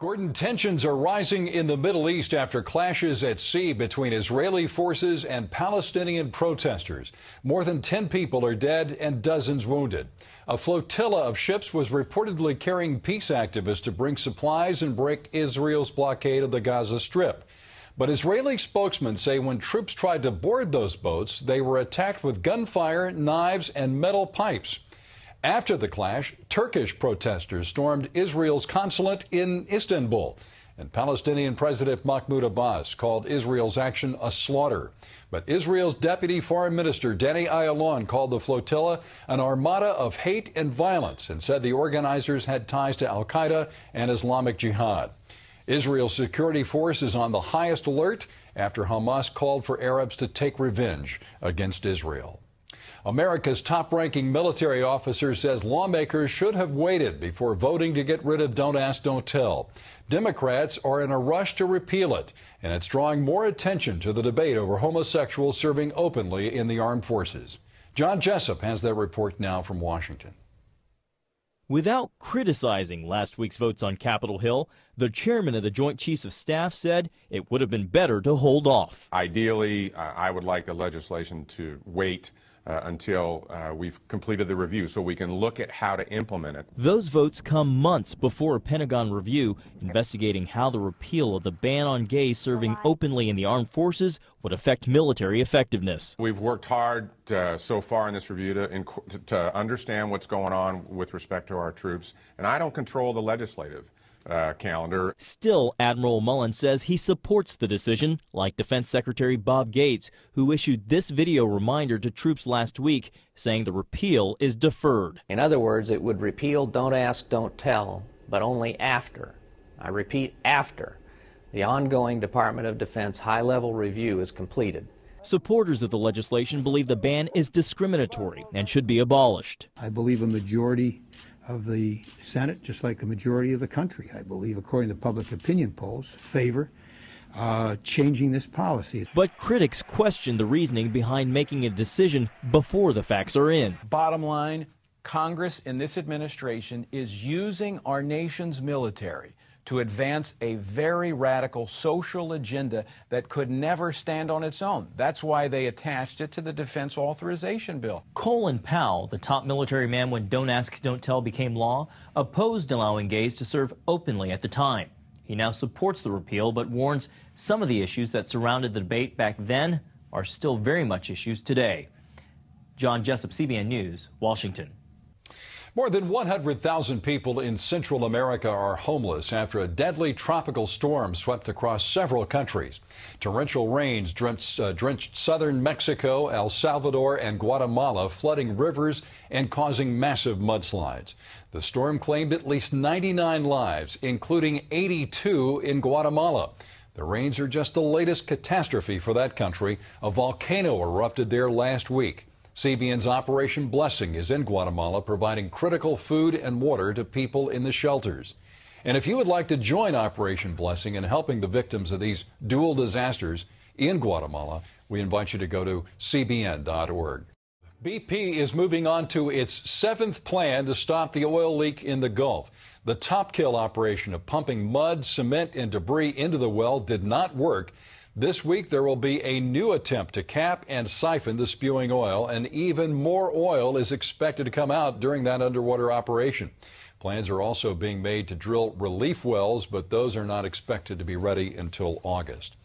Gordon, tensions are rising in the Middle East after clashes at sea between Israeli forces and Palestinian protesters. More than 10 people are dead and dozens wounded. A flotilla of ships was reportedly carrying peace activists to bring supplies and break Israel's blockade of the Gaza Strip. But Israeli spokesmen say when troops tried to board those boats, they were attacked with gunfire, knives, and metal pipes. After the clash, Turkish protesters stormed Israel's consulate in Istanbul, and Palestinian President Mahmoud Abbas called Israel's action a slaughter. But Israel's Deputy Foreign Minister Danny Ayalon called the flotilla an armada of hate and violence and said the organizers had ties to al-Qaeda and Islamic Jihad. Israel's security force is on the highest alert after Hamas called for Arabs to take revenge against Israel. America's top-ranking military officer says lawmakers should have waited before voting to get rid of Don't Ask, Don't Tell. Democrats are in a rush to repeal it, and it's drawing more attention to the debate over homosexuals serving openly in the armed forces. John Jessup has that report now from Washington. Without criticizing last week's votes on Capitol Hill, the chairman of the Joint Chiefs of Staff said it would have been better to hold off. Ideally, I would like the legislation to wait until we've completed the review so we can look at how to implement it. Those votes come months before a Pentagon review investigating how the repeal of the ban on gays serving openly in the armed forces would affect military effectiveness. We've worked hard so far in this review to understand what's going on with respect to our troops, and I don't control the legislative calendar. Still, Admiral Mullen says he supports the decision, like Defense Secretary Bob Gates, who issued this video reminder to troops last week, saying the repeal is deferred. In other words, it would repeal Don't Ask, Don't Tell, but only after, I repeat, after, the ongoing Department of Defense high-level review is completed. Supporters of the legislation believe the ban is discriminatory and should be abolished. I believe a majority of the Senate, just like a majority of the country, I believe, according to public opinion polls, favor changing this policy. But critics question the reasoning behind making a decision before the facts are in. Bottom line, Congress and this administration is using our nation's military to advance a very radical social agenda that could never stand on its own. That's why they attached it to the Defense Authorization Bill. Colin Powell, the top military man when Don't Ask, Don't Tell became law, opposed allowing gays to serve openly at the time. He now supports the repeal, but warns some of the issues that surrounded the debate back then are still very much issues today. John Jessup, CBN News, Washington. More than 100,000 people in Central America are homeless after a deadly tropical storm swept across several countries. Torrential rains drenched southern Mexico, El Salvador, and Guatemala, flooding rivers and causing massive mudslides. The storm claimed at least 99 lives, including 82 in Guatemala. The rains are just the latest catastrophe for that country. A volcano erupted there last week. CBN's Operation Blessing is in Guatemala, providing critical food and water to people in the shelters. And if you would like to join Operation Blessing in helping the victims of these dual disasters in Guatemala, we invite you to go to cbn.org. BP is moving on to its seventh plan to stop the oil leak in the Gulf. The Top Kill operation of pumping mud, cement, and debris into the well did not work. This week, there will be a new attempt to cap and siphon the spewing oil, and even more oil is expected to come out during that underwater operation. Plans are also being made to drill relief wells, but those are not expected to be ready until August.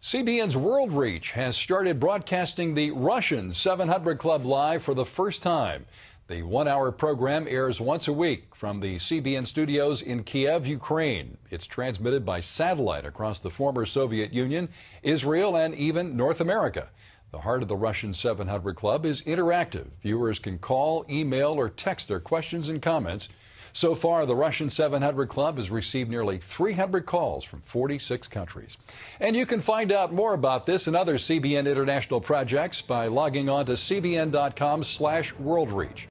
CBN's World Reach has started broadcasting the Russian 700 Club live for the first time. The one-hour program airs once a week from the CBN studios in Kiev, Ukraine. It's transmitted by satellite across the former Soviet Union, Israel, and even North America. The heart of the Russian 700 Club is interactive. Viewers can call, email, or text their questions and comments. So far, the Russian 700 Club has received nearly 300 calls from 46 countries. And you can find out more about this and other CBN International projects by logging on to cbn.com/worldreach.